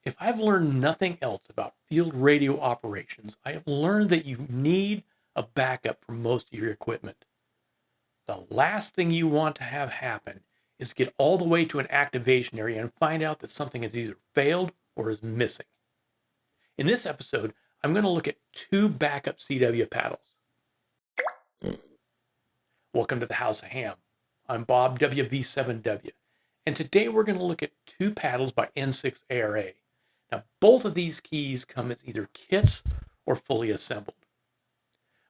If I've learned nothing else about field radio operations, I have learned that you need a backup for most of your equipment. The last thing you want to have happen is get all the way to an activation area and find out that something has either failed or is missing. In this episode, I'm going to look at two backup CW paddles. Welcome to the House of Ham. I'm Bob WV7W, and today we're going to look at two paddles by N6ARA. Now, both of these keys come as either kits or fully assembled.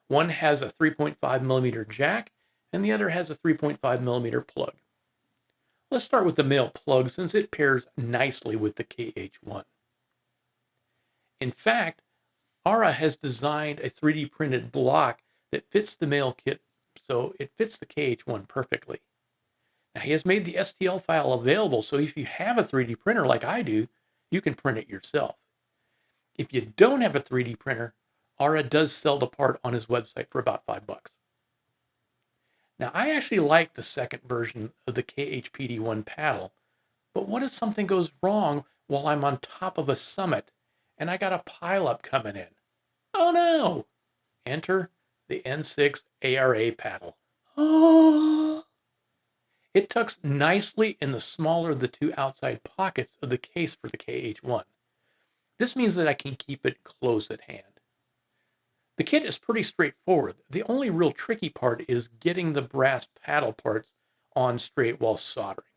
One has a 3.5 millimeter jack, and the other has a 3.5 millimeter plug. Let's start with the male plug since it pairs nicely with the KH1. In fact, ARA has designed a 3D printed block that fits the male kit, so it fits the KH1 perfectly. Now, he has made the STL file available, so if you have a 3D printer like I do, you can print it yourself. If you don't have a 3D printer, ARA does sell the part on his website for about $5. Now, I actually like the second version of the KHPD1 paddle, but what if something goes wrong while I'm on top of a summit and I got a pileup coming in? Oh no! Enter the N6ARA paddle. Oh! It tucks nicely in the smaller of the two outside pockets of the case for the KH1. This means that I can keep it close at hand. The kit is pretty straightforward. The only real tricky part is getting the brass paddle parts on straight while soldering.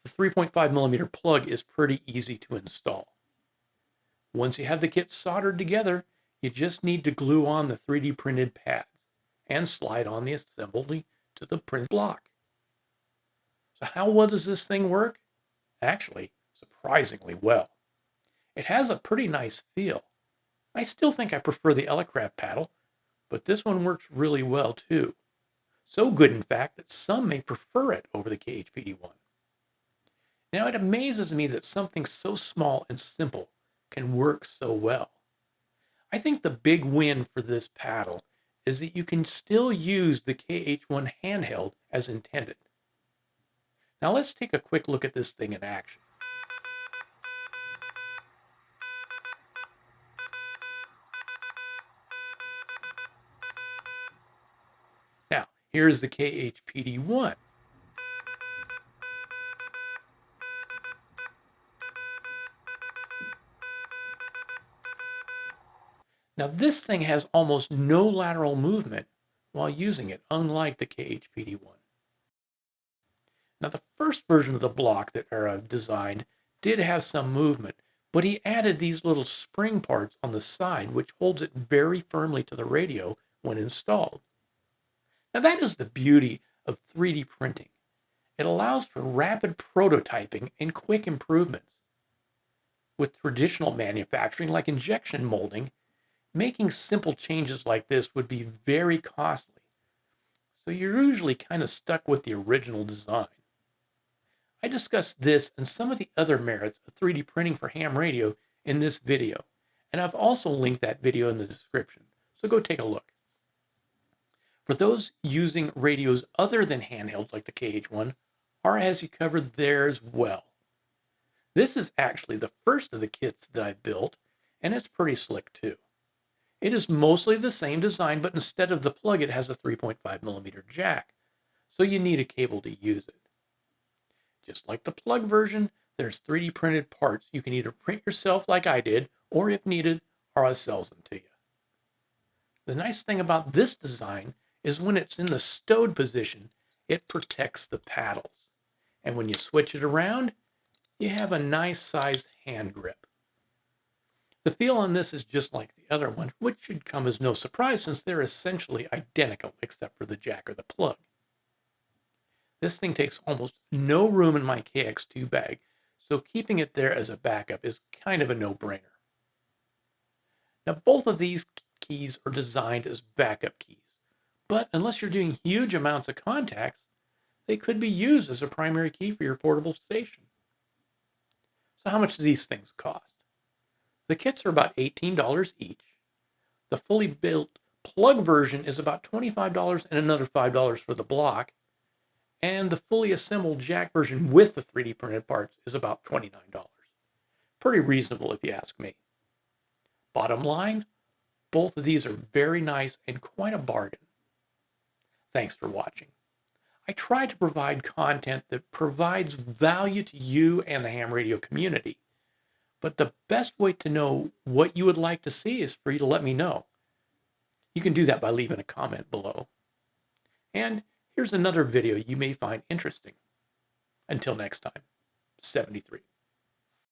The 3.5 millimeter plug is pretty easy to install. Once you have the kit soldered together, you just need to glue on the 3D printed pads and slide on the assembly to the print block. So how well does this thing work? Actually, surprisingly well. It has a pretty nice feel. I still think I prefer the Elecraft paddle, but this one works really well too. So good, in fact, that some may prefer it over the KHPD1. Now, it amazes me that something so small and simple can work so well. I think the big win for this paddle is that you can still use the KH1 handheld as intended. Now let's take a quick look at this thing in action. Now, here's the KHPD1. Now, this thing has almost no lateral movement while using it, unlike the KHPD1. Now, the first version of the block that ARA designed did have some movement, but he added these little spring parts on the side, which holds it very firmly to the radio when installed. Now, that is the beauty of 3D printing. It allows for rapid prototyping and quick improvements. With traditional manufacturing like injection molding, making simple changes like this would be very costly. So you're usually kind of stuck with the original design. I discussed this and some of the other merits of 3D printing for ham radio in this video, and I've also linked that video in the description, so go take a look. For those using radios other than handhelds like the KH1, ARA has you covered there as well. This is actually the first of the kits that I built, and it's pretty slick too. It is mostly the same design, but instead of the plug, it has a 3.5 millimeter jack, so you need a cable to use it. Just like the plug version, there's 3D printed parts you can either print yourself like I did, or if needed, ARA sells them to you. The nice thing about this design is when it's in the stowed position, it protects the paddles. And when you switch it around, you have a nice sized hand grip. The feel on this is just like the other one, which should come as no surprise since they're essentially identical except for the jack or the plug. This thing takes almost no room in my KX2 bag, so keeping it there as a backup is kind of a no-brainer. Now, both of these keys are designed as backup keys, but unless you're doing huge amounts of contacts, they could be used as a primary key for your portable station. So how much do these things cost? The kits are about $18 each. The fully built plug version is about $25 and another $5 for the block. And the fully assembled jack version with the 3D printed parts is about $29. Pretty reasonable if you ask me. Bottom line, both of these are very nice and quite a bargain. Thanks for watching. I try to provide content that provides value to you and the ham radio community. But the best way to know what you would like to see is for you to let me know. You can do that by leaving a comment below. And here's another video you may find interesting. Until next time, 73.